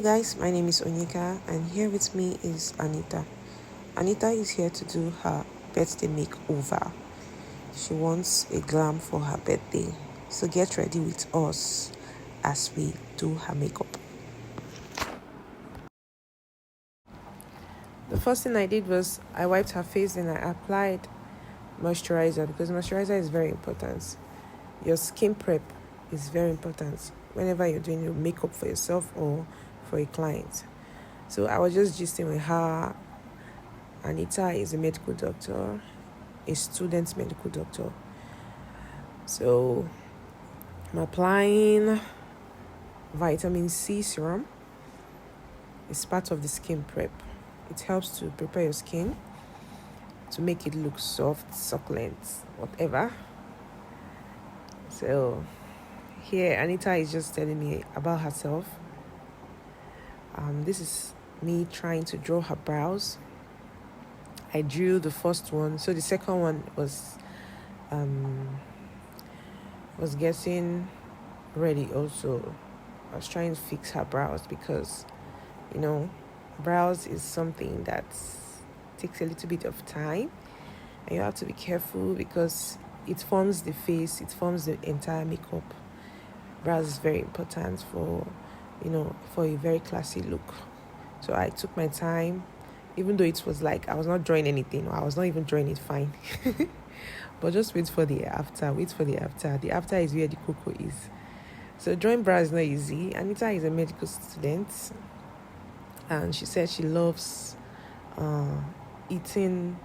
Hello guys, my name is Onyeka and here with me is Anita. Anita is here to do her birthday makeover. She wants a glam for her birthday. So get ready with us as we do her makeup. The first thing I did was I wiped her face and I applied moisturizer because moisturizer is very important. Your skin prep is very important whenever you're doing your makeup for yourself or for a client. So I was just gisting with her. Anita is a medical doctor, a student medical doctor. So I'm applying vitamin C serum. It's part of the skin prep. It helps to prepare your skin to make it look soft, succulent, whatever. So here Anita is just telling me about herself. This is me trying to draw her brows. I drew the first one, so the second one was getting ready also. I was trying to fix her brows because brows is something that takes a little bit of time and you have to be careful because it forms the face, it forms the entire makeup. Brows is very important for a very classy look. So I took my time, even though it was like I was not drawing anything, or I was not even drawing it fine. But just wait for the after. The after is where the cocoa is. So drawing brows is not easy. Anita is a medical student and she said she loves eating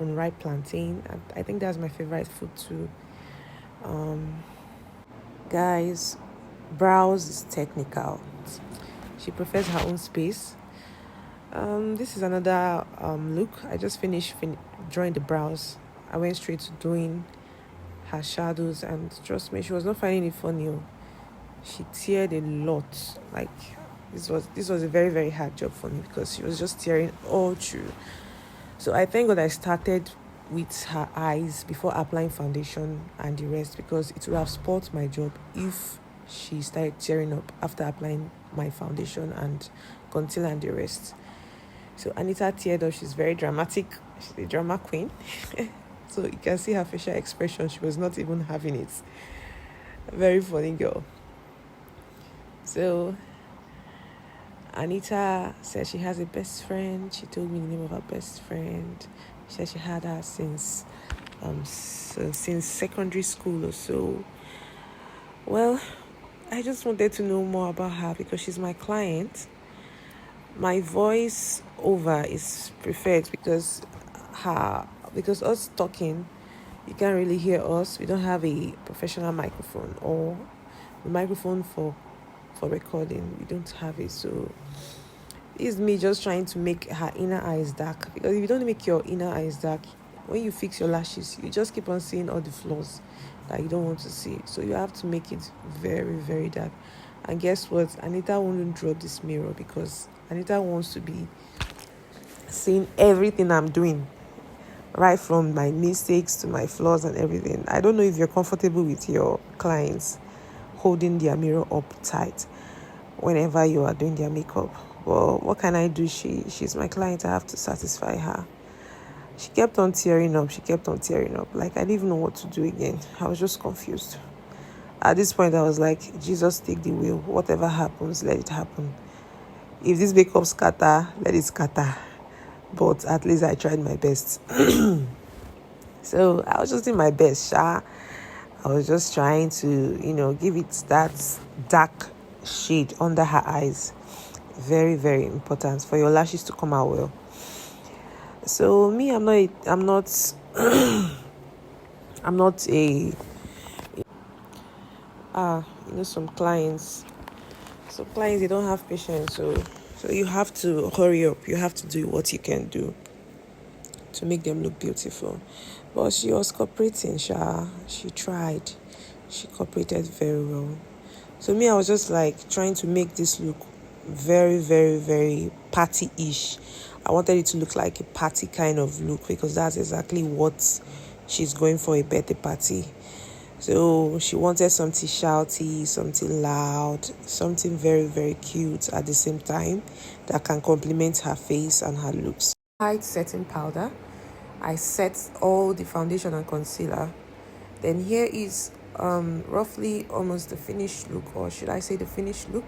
unripe plantain. I think that's my favorite food too. Guys, brows is technical. She prefers her own space. This is another look. I just finished drawing the brows. I went straight to doing her shadows, and trust me, she was not finding it funny. She teared a lot. Like this was a very, very hard job for me because she was just tearing all through. So I thank God I started with her eyes before applying foundation and the rest, because it would have spoiled my job if she started tearing up after applying my foundation and concealer and the rest. So Anita teared up. She's very dramatic. She's a drama queen. So you can see her facial expression. She was not even having it. Very funny girl. So Anita said she has a best friend. She told me the name of her best friend. She said she had her since secondary school or so. Well, I just wanted to know more about her because she's my client. My voice over is preferred because us talking, you can't really hear us. We don't have a professional microphone or the microphone for recording. We don't have it. So it's me just trying to make her inner eyes dark, because if you don't make your inner eyes dark, when you fix your lashes, you just keep on seeing all the flaws that you don't want to see. So you have to make it very, very dark. And guess what? Anita won't drop this mirror because Anita wants to be seeing everything I'm doing, right from my mistakes to my flaws and everything. I don't know if you're comfortable with your clients holding their mirror up tight whenever you are doing their makeup. Well, what can I do? She's my client. I have to satisfy her. She kept on tearing up. Like I didn't even know what to do again. I was just confused. At this point, I was like, Jesus, take the wheel. Whatever happens, let it happen. If this makeup scatter, let it scatter. But at least I tried my best. So I was just doing my best, I was just trying to, give it that dark shade under her eyes. Very, very important for your lashes to come out well. So me, I'm not a some clients they don't have patience, so you have to hurry up. You have to do what you can do to make them look beautiful. But she was cooperating. She tried. She cooperated very well. So me, I was just like trying to make this look very, very, very party-ish. I wanted it to look like a party kind of look because that's exactly what she's going for, a birthday party. So she wanted something shouty, something loud, something very, very cute at the same time that can complement her face and her looks. Light setting powder. I set all the foundation and concealer. Then here is roughly almost the finished look, or should I say the finished look.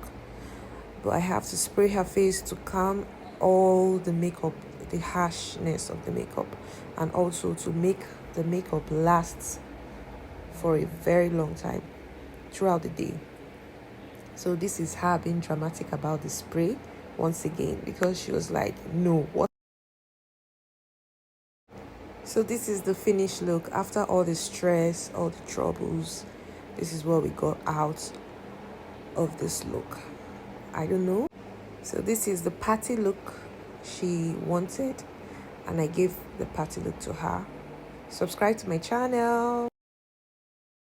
But I have to spray her face to calm all the makeup, the harshness of the makeup, and also to make the makeup last for a very long time throughout the day. So this is her being dramatic about the spray once again, because she was like, no, what? So this is the finished look after all the stress, all the troubles. This is what we got out of this look. I don't know. So this is the party look she wanted, and I gave the party look to her. Subscribe to my channel.